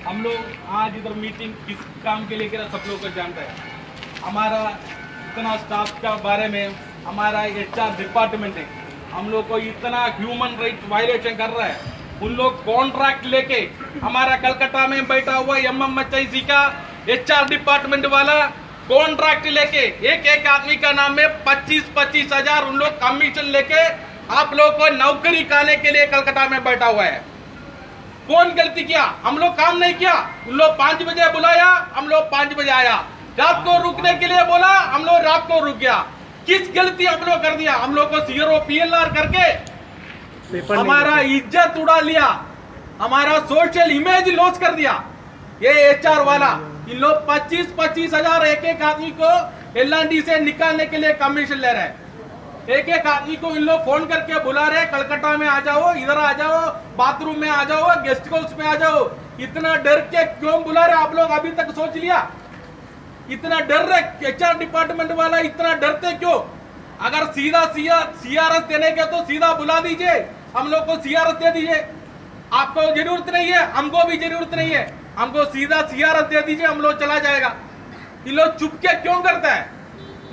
हम लोग आज इधर मीटिंग किस काम के लिए करा सब लोग को जानता है। हमारा इतना स्टाफ का बारे में हमारा HR डिपार्टमेंट है, हम लोग को इतना ह्यूमन राइट वायलेशन कर रहा है। उन लोग कॉन्ट्रैक्ट लेके हमारा कलकत्ता में बैठा हुआ MMHIC का HR डिपार्टमेंट वाला कॉन्ट्रैक्ट लेके एक एक आदमी का नाम में 25-25 हजार उन लोग कमीशन लेके आप लोग को नौकरी खाने के लिए कलकत्ता में बैठा हुआ है। कौन गलती किया? हम लोग काम नहीं किया। उन लोग 5 बजे बुलाया, हम लोग 5 बजे आया। रात को रुकने के लिए बोला, हम लोग रात को रुक गया। किस गलती हम लोग कर दिया? हम लोग को CRO PLR करके हमारा इज्जत उड़ा लिया, हमारा सोशल इमेज लॉस कर दिया। ये HR वाला इन लोग 25-25 हजार एक एक आदमी को L&D से निकालने के लिए कमीशन ले रहे हैं। एक एक आदमी को इन लोग फोन करके बुला रहे, कलकत्ता में आ जाओ, इधर आ जाओ, बाथरूम में आ जाओ, गेस्ट हाउस में आ जाओ। इतना डर के क्यों बुला रहे आप लोग? अभी तक सोच लिया? इतना डर रहे HR डिपार्टमेंट वाला, इतना डरते क्यों? अगर सीधा CRS देने के तो सीधा बुला दीजिए, हम लोग को CRS दे दीजिए। आपको जरूरत नहीं है, हमको भी जरूरत नहीं है, हमको सीधा CRS दे दीजिए, हम लोग चला जाएगा। ये लोग चुपके क्यों करता है?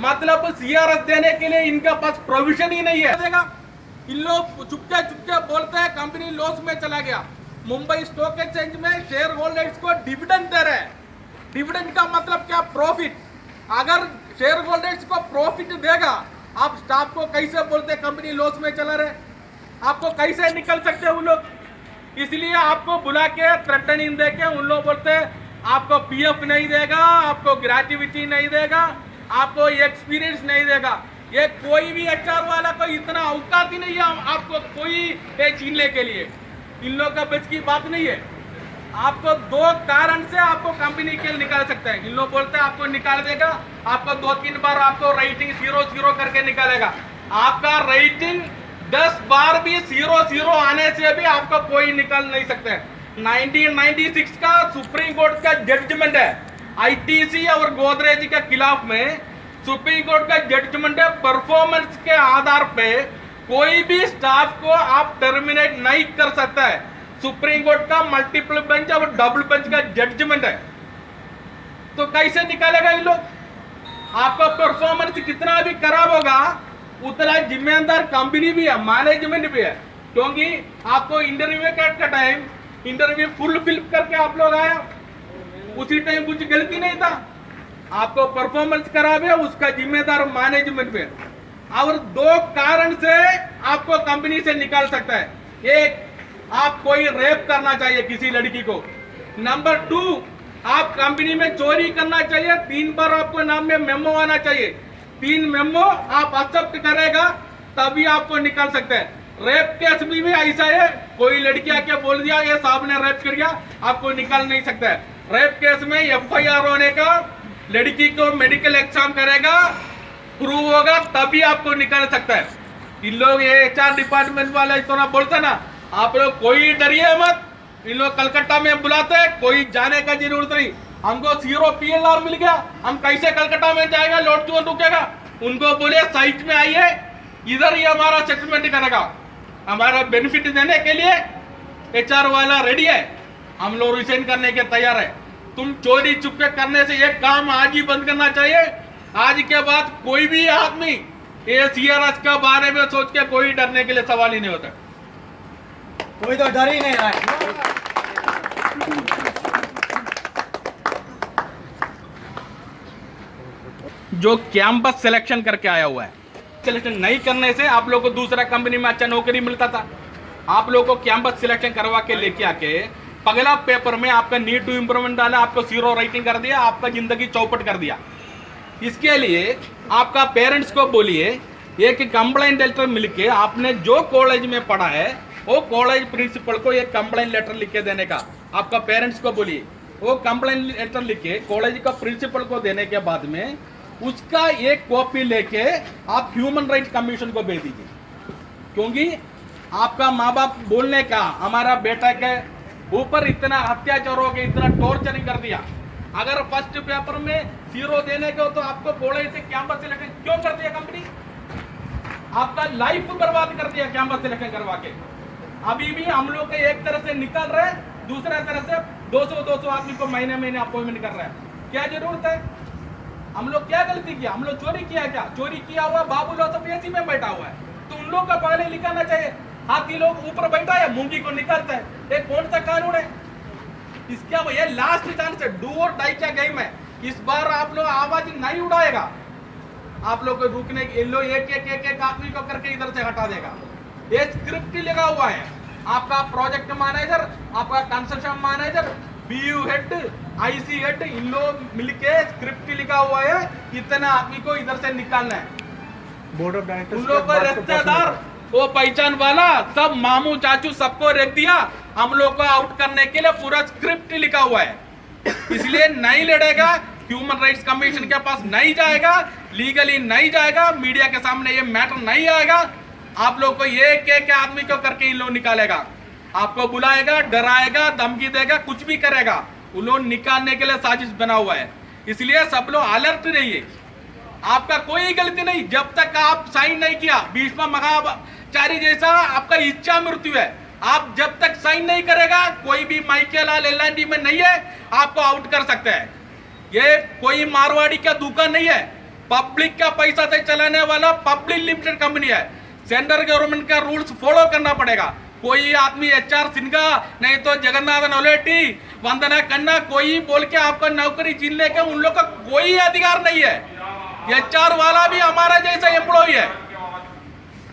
मतलब CRS देने के लिए इनका पास प्रोविजन ही नहीं है। इन लोग चुपके चुपके बोलते हैं कंपनी लॉस में चला गया। मुंबई स्टॉक एक्सचेंज में शेयर होल्डर्स को डिविडेंड दे रहे हैं। डिविडेंड का मतलब क्या? प्रॉफिट। अगर शेयर होल्डर्स को प्रॉफिट देगा, आप स्टाफ को कैसे बोलते कंपनी लॉस में चला रहे? आपको कैसे निकल सकते हैं वो लोग? इसलिए आपको बुला के थ्रेटनिंग दे के उन लोग बोलते हैं आपको PF नहीं देगा, आपको ग्रेजुएटी नहीं देगा, आपको एक्सपीरियंस नहीं देगा। ये कोई भी HR वाला को इतना औकात ही नहीं है आपको कोई छीनने के लिए। इन लोगों का बस की बात नहीं है। आपको 2 कारण से आपको कंपनी के लिए निकाल सकते हैं। इन लोग बोलते हैं आपको निकाल देगा, आपको 2-3 बार आपको रेटिंग 0-0 करके निकालेगा। आपका रेटिंग 10 बार भी 0-0 आने से भी आपको कोई निकाल नहीं सकते। 1996 का सुप्रीम कोर्ट का जजमेंट है, ITC और गोदरेज के खिलाफ में सुप्रीम कोर्ट का जजमेंट है। परफॉर्मेंस के आधार पे कोई भी स्टाफ को आप टर्मिनेट नहीं कर सकता है। सुप्रीम कोर्ट का मल्टीपल बेंच और डबल बेंच का जजमेंट है। तो कैसे निकालेगा इन लोग? आपका परफॉर्मेंस कितना भी खराब होगा, उतना जिम्मेदार कंपनी भी है, मैनेजमेंट भी है। क्योंकि आपको इंटरव्यू का टाइम इंटरव्यू फुल फिल करके आप लोग आया, उसी टाइम कुछ गलती नहीं था। आपको परफॉर्मेंस खराब है, उसका जिम्मेदार मैनेजमेंट पे। और 2 कारण से आपको कंपनी से निकाल सकता है। एक, आप कोई रेप करना चाहिए किसी लड़की को। नंबर 2, आप कंपनी में चोरी करना चाहिए। 3 बार आपको नाम में मेमो आना चाहिए। 3 मेमो आप एक्सेप्ट करेगा तभी आपको निकाल सकते हैं। रेप केस में भी ऐसा है, कोई लड़की आके बोल दिया ये साहब ने रेप कर दिया, आपको निकाल नहीं सकता है। रेप केस में FIR होने का, लड़की को मेडिकल एग्जाम करेगा, प्रूव होगा तभी आपको निकाल सकता है। इन लोग ये HR डिपार्टमेंट वाला इतना बोलता ना, आप लोग कोई डरिए मत। इन लोग कलकत्ता में बुलाते हैं, कोई जाने का जरूरत नहीं। हमको CRO PLR मिल गया, हम कैसे कलकत्ता में जाएगा? लौट क्यों रुकेगा? उनको बोले साइट में आइए, इधर ही हमारा सेटलमेंट करेगा। हमारा बेनिफिट देने के लिए HR वाला रेडी है, हम लोग रिजाइन करने के तैयार है। तुम चोरी चुपके करने से एक काम आज ही बंद करना चाहिए। आज के बाद कोई भी आदमी ये CRS के बारे में सोच के कोई डरने के लिए सवाल ही नहीं होता। कोई तो डर ही नहीं रहा है। जो कैंपस सिलेक्शन करके आया हुआ है, सिलेक्शन नहीं करने से आप लोग को दूसरा कंपनी में अच्छा नौकरी मिलता था। आप लोग को कैंपस सिलेक्शन करवा के लेके आके पगला पेपर में आपका नीड टू इंप्रूवमेंट डाला, आपको 0 राइटिंग कर दिया, आपका जिंदगी चौपट कर दिया। इसके लिए आपका पेरेंट्स को बोलिए, एक कंप्लेंट लेटर मिलके आपने जो कॉलेज में पढ़ा है वो कॉलेज प्रिंसिपल को एक कंप्लेंट लेटर लिख के देने का। आपका पेरेंट्स को बोलिए, वो कंप्लेंट लेटर लिख के कॉलेज का प्रिंसिपल को देने के बाद में उसका एक कॉपी लेके आप ह्यूमन राइट कमीशन को भेज दीजिए। क्योंकि आपका माँ बाप बोलने का हमारा बेटा के ऊपर इतना अत्याचार हो गया, इतना टॉर्चरिंग कर दिया। अगर फर्स्ट पेपर में 0 देने को तो आपको कॉलेज से कैंपस सिलेक्शन क्यों कर दिया कंपनी? आपका लाइफ बर्बाद कर दिया कैंपस सिलेक्शन करवा के। अभी भी हम लोग एक तरह से निकल रहे, दूसरा तरफ से 200 आदमी को महीने अपॉइंटमेंट कर रहा है। क्या जरूरत है? हम लोग क्या गलती किया? हम लोग चोरी किया क्या? चोरी किया हुआ बाबू लोग सब एसी में बैठा हुआ है, तो उन लोग का पहले निकालना चाहिए। हाथी लोग ऊपर बैठा है, मूंगी को निकालता है, ये कौन सा कानून है? इसका ये लास्ट चांस है, डू और डाई का गेम है। इस बार आप लोग आवाज नहीं उड़ाएगा, आप लोग को रुकने के लोग एक आदमी को करके इधर से हटा देगा। ये स्क्रिप्ट ही लगा हुआ है। आपका प्रोजेक्ट मैनेजर, आपका कंस्ट्रक्शन मैनेजर, बीयू हेड, आईसी हेड, इन लोग मिलके स्क्रिप्ट लिखा हुआ है, इतना आदमी को इधर से निकालना है। बोर्ड ऑफ डायरेक्टर्स उन लोग को रिश्तेदार, वो पहचान वाला, सब मामू चाचू सबको रख दिया। हम लोग को आउट करने के लिए पूरा स्क्रिप्ट लिखा हुआ है, इसलिए नहीं लड़ेगा। ह्यूमन राइट्स कमीशन के पास नहीं जाएगा, लीगली नहीं जाएगा, मीडिया के सामने ये मैटर नहीं आएगा। आप लोग को एक आदमी को करके इन लोग निकालेगा, आपको बुलाएगा, डराएगा, धमकी देगा, कुछ भी करेगा। उन लोग निकालने के लिए साजिश बना हुआ है, इसलिए सब लोग अलर्ट रहिए। आपका कोई गलती नहीं, जब तक आप साइन नहीं किया, भीष्म महाचारी जैसा आपका इच्छा मृत्यु है। आप जब तक साइन नहीं करेगा, कोई भी माइकल एल&टी में नहीं है, आपको आउट कर सकते हैं। ये कोई मारवाड़ी का दुकान नहीं है, पब्लिक का पैसा से चलाने वाला पब्लिक लिमिटेड कंपनी है। सेंट्रल गवर्नमेंट का रूल्स फॉलो करना पड़ेगा। कोई आदमी HR सिन्हा, नहीं तो जगन्नाथ नवलेटी, वंदना खन्ना, कोई बोल के आपका नौकरी छीन लेके उन लोग का कोई अधिकार नहीं है। HR वाला भी हमारा जैसा एम्प्लॉय है,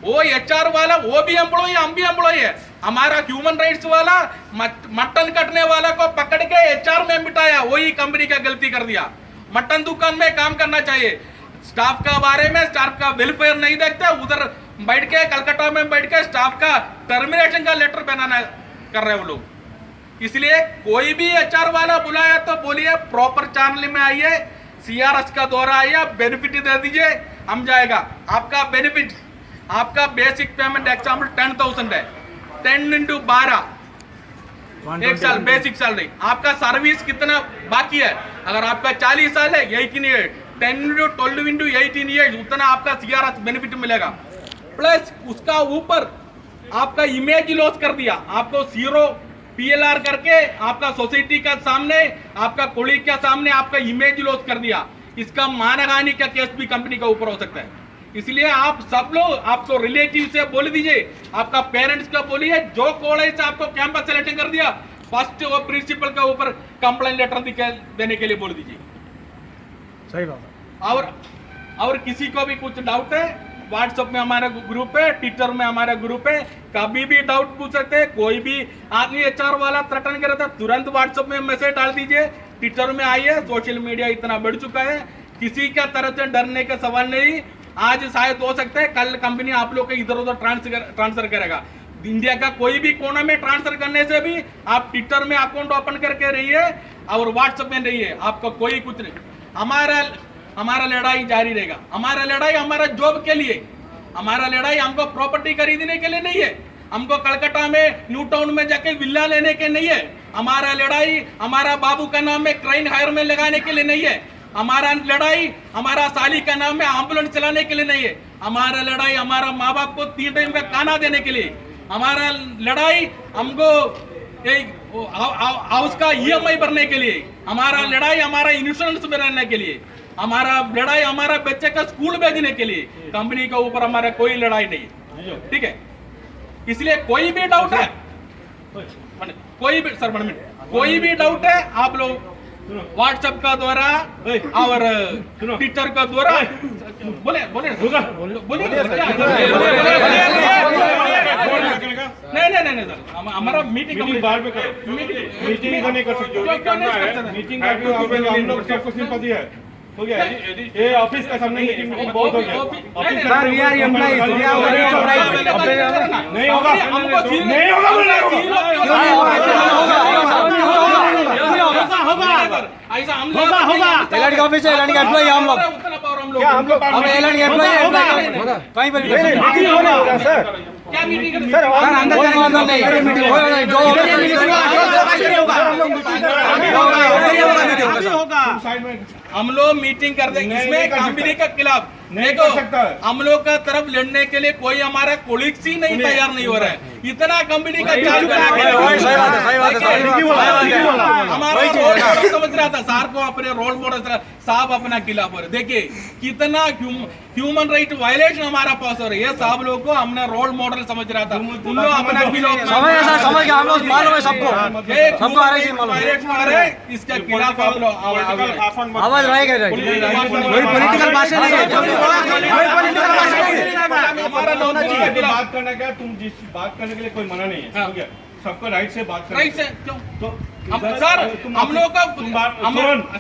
वो HR वाला वो भी एम्प्लॉय, हम भी एम्प्लॉय है। हमारा ह्यूमन राइट्स वाला मटन कटने वाला को पकड़ के HR में बिठाया, वही कंपनी का गलती कर दिया। मटन दुकान में काम करना चाहिए, स्टाफ का बारे में, स्टाफ का वेलफेयर नहीं देखते, उधर बैठ के कलकत्ता में बैठ के स्टाफ का टर्मिनेशन का लेटर बनाना कर रहे हैं वो लोग। इसलिए कोई भी HR वाला बुलाया तो बोलिए प्रॉपर चैनल में आइए, CRS का दौरा आइए, बेनिफिट दे दीजिए, हम जाएगा। आपका बेनिफिट, आपका बेसिक पेमेंट एग्जाम्पल 10,000 है, 10 × 12 एक साल बेसिक सैलरी। आपका सर्विस कितना बाकी है? अगर आपका 40 साल है, 18 ईयर, 10 × 12 × 18 ईयर्स, उतना आपका CRS बेनिफिट मिलेगा। प्लस उसका ऊपर आपका इमेज लॉस कर दिया, आपको 0 PLR करके आपका सोसाइटी का सामने, आपका कोलीग के सामने आपका इमेज लॉस कर दिया। इसका मानहानि का केस भी कंपनी का ऊपर हो सकता है। इसलिए आप सब लोग, आपको रिलेटिव से बोल दीजिए, आपका पेरेंट्स का बोलिए, जो कॉलेज से आपको कैंपस सेलेक्शन कर दिया, फर्स्ट वो प्रिंसिपल के ऊपर कंप्लेंट लेटर देने के लिए बोल दीजिए। सही बात। और किसी को भी कुछ डाउट है, व्हाट्सएप में हमारा ग्रुप है, ट्विटर में हमारा ग्रुप है, कभी भी डाउट पूछ सकते हैं। कोई भी आदमी HR वाला थ्रेटन करे तो तुरंत व्हाट्सएप में मैसेज डाल दीजिए, ट्विटर में आइए। सोशल मीडिया इतना बढ़ चुका है, किसी का तरफ से डरने का सवाल नहीं। आज शायद हो सकता है कल कंपनी आप लोग के इधर उधर ट्रांसफर करेगा। इंडिया का कोई भी कोना में ट्रांसफर करने से भी आप ट्विटर में अकाउंट ओपन करके रहिए और व्हाट्सएप में रहिए, आपको कोई कुछ नहीं। हमारा लड़ाई जारी रहेगा। हमारा लड़ाई हमारा जॉब के लिए, हमारा लड़ाई हमको प्रॉपर्टी खरीदने के लिए नहीं है, हमको कलकत्ता में न्यू टाउन में जाके विला लेने के नहीं है। हमारा लड़ाई हमारा बाबू का नाम में क्रेन हायर में लगाने के लिए नहीं है। हमारा लड़ाई हमारा साली का नाम में एम्बुलेंस चलाने के लिए नहीं है। हमारा लड़ाई हमारा माँ बाप को 3 टाइम का खाना देने के लिए। हमारा लड़ाई हमको हाउस का EMI भरने के लिए। हमारा लड़ाई हमारा इंश्योरेंस बनाने के लिए। हमारा लड़ाई हमारा बच्चे का स्कूल भेजने के लिए। कंपनी के ऊपर हमारा कोई लड़ाई नहीं है, ठीक है। इसलिए कोई भी डाउट है, कोई भी डाउट है, आप लोग व्हाट्सएप का द्वारा और ट्विटर का द्वारा बोले नहीं सर, हमारा मीटिंग बाहर में करो, मीटिंग नहीं कर सकते। मीटिंग हम लोग सबको सिंपैथी है, हो गया। ये ऑफिस का सामने मीटिंग बहुत हो गया sir. We are employees, we are audit of right. नहीं होगा, नहीं होगा, ऐसा हम लोग एल&टी का ऑफिस है, एल&टी का एम्प्लॉय हम लोग। क्या हम लोग अब एल&टी एम्प्लॉय कहीं पर भी मीटिंग होगा सर। क्या मीटिंग सर अंदर जाने वाला नहीं, जो हम लोग मीटिंग कर देंगे इसमें कंपनी के खिलाफ। नहीं कर सकता है। हम लोग का तरफ लड़ने के लिए कोई हमारा कोलिग्स ही नहीं तैयार नहीं हो रहा है। इतना कंपनी का चाल बना के सही बात है, सही बात है, सही बात है। हमारा रोल मॉडल समझ रहा था सार को, अपने रोल मॉडल साहब अपना खिलाफ हो रहे। देखिए कितना ह्यूमन राइट वायलेशन हमारा पास हो रही है। साहब लोग को हमने रोल मॉडल समझ रहा था, उन लोग अपना समझ गया सर, समझ गया, हम लोग मालूम है सबको वायलेशन हो रहे हैं, इसके खिलाफ आप लोग आवाज रहेगा। कोई पॉलिटिकल भाषण नहीं है, हमारा बात करना क्या, तुम जिस बात करने के लिए कोई मना नहीं है, ठीक है, सबको राइट से बात करना। राइट से क्यों? तो सर हम लोग का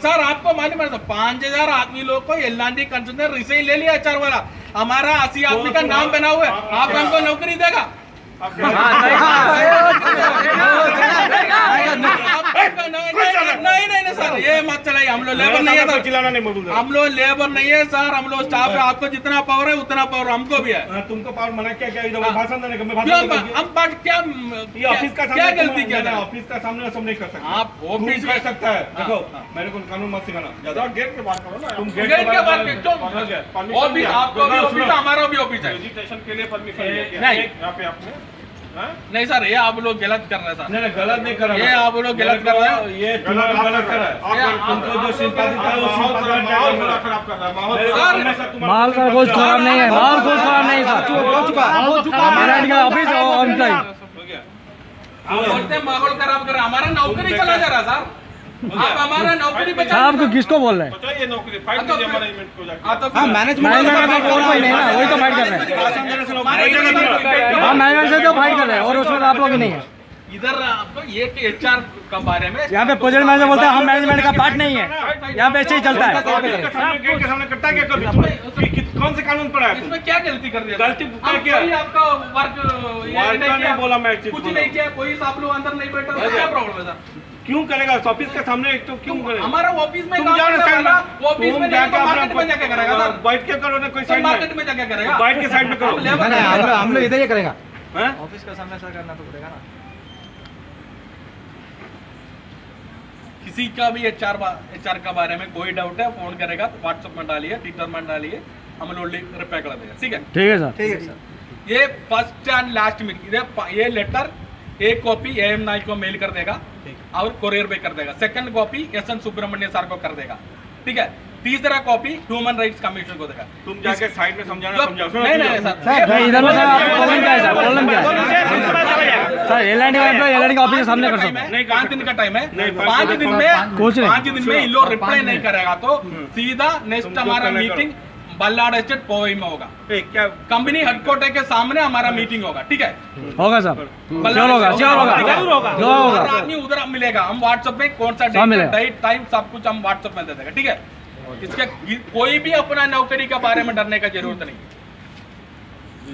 सर आपको मालूम है 5000 आदमी लोग को एल&टी कंसर्न ने रिसाइन ले लिया HR वाला। हमारा 80 आदमी का नाम बना हुआ है, आप हमको नौकरी देगा? नहीं सर, ये मत चलाइए। हम लोग लेबर नहीं है सर, चिल्लाना नहीं बोल रहा। हम लोग लेबर नहीं है सर, हम लोग स्टाफ है। आपको जितना पावर है उतना पावर हमको भी है। तुमको पावर मना क्या इधर भाषण देने का? मैं क्यों भाषण हम बात क्या ये ऑफिस का क्या गलती किया था? ऑफिस का सामने सब नहीं कर सकते। आप ऑफिस कर सकता है। देखो मेरे को कानून मत सिखाना, ज्यादा गेट पे बात करो ना। तुम गेट के बात क्यों? ऑफिस आपका भी ऑफिस है, हमारा भी ऑफिस है। रजिस्ट्रेशन के लिए परमिशन नहीं यहाँ पे आपने नहीं सर, ये आप लोग गलत कर रहे हैं सर। नहीं गलत नहीं कर रहा। ये आप लोग गलत कर रहे हैं, ये गलत कर रहा है। तुमको जो सिंपैथी था वो सिंपैथी खराब कर रहा है। माल का कुछ खराब नहीं है, माल कुछ खराब नहीं सर। हमारा ऑफिस और एम्प्लॉय आप बोलते हैं माहौल खराब कर रहा है, हमारा नौकरी चला जा रहा है सर। आप हमारा नौकरी बचा साहब को किसको बोल रहे हैं? बताइए नौकरी फाइट कीजिए मैनेजमेंट को जाके। हाँ मैनेजमेंट कोई नहीं है ना, वही तो फाइट कर रहे हैं। हाँ मैनेजमेंट से तो फाइट कर रहे हैं और उसमें आप लोग नहीं है। इधर आपको ये HR के बारे में यहाँ पे प्रोजेक्ट मैनेजर बोलते हैं हम मैनेजमेंट का पार्ट नहीं है, यहाँ पे ऐसे ही चलता है। गेट के सामने कट्टा क्या कभी कौन से कानून पढ़ा है? इसमें क्या गलती कर दिया? गलती क्या कोई आपका वर्क नहीं बोला मैं कुछ नहीं किया, कोई आप लोग अंदर नहीं बैठा, क्या प्रॉब्लम है सर? क्यों करेगा? ऑफिस के सामने एक तो क्यों करेगा? हमारा ऑफिस में तुम जाओ ना साइड में, ऑफिस में नहीं तो मार्केट में जाके करेगा सर। बैठ के करो ना, कोई साइड मार्केट में जाके करेगा, बैठ के साइड में करो। हम लोग इधर ही करेगा। ऑफिस का सामने सर करना तो पड़ेगा ना। किसी का भी HR का बारे में कोई डाउट है फोन करेगा तो व्हाट्सएप में डालिए, ट्विटर में डालिए, हम लोग रिप्लाई कर देगा। ठीक है, ठीक है सर, ठीक है सर। ये फर्स्ट एंड लास्ट में ये लेटर एक कॉपी AM नाइक को मेल कर देगा और कोरियर पे कर देगा। Second copy SN Subramanya sir को कर देगा। ठीक है, तीसरा कॉपी ह्यूमन राइट्स कमीशन को देगा। तुम जाके साइड में समझाना, समझाओ। नहीं सर, इधर में प्रॉब्लम क्या है सर? प्रॉब्लम क्या है सर? एल&टी ऑफिस के सामने कर सकते हैं। नहीं 5 दिन का टाइम है, 5 दिन में इन लोग रिप्लाई नहीं करेगा तो सीधा नेक्स्ट हमारा मीटिंग बल्लाड़ एस्टेट पोवई में होगा। क्या कंपनी हेडक्वार्टर के सामने हमारा मीटिंग होगा। ठीक है, होगा सर, श्योर होगा। आदमी उधर मिलेगा, हम व्हाट्सएप में कौन सा डेट टाइम सब कुछ हम व्हाट्सएप में दे देगा। ठीक है, इसके कोई भी अपना नौकरी के बारे में डरने का जरूरत नहीं,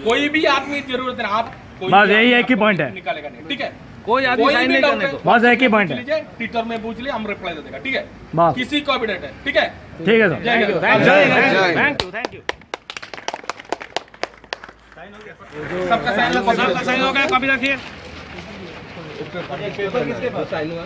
कोई भी आदमी जरूरत नहीं। आप बस यही एक ही पॉइंट है, निकालेगा नहीं। ठीक है, कोई आदमी साइन नहीं करने को, बस एक ही पॉइंट है। ट्विटर में पूछ लिया, हम रिप्लाई दे देगा। ठीक है, बस किसी को भी डेट है। ठीक है, ठीक है सर, थैंक यू। सबका साइन हो गया, कॉपी रखिए। पेपर किसके पास साइन हुआ?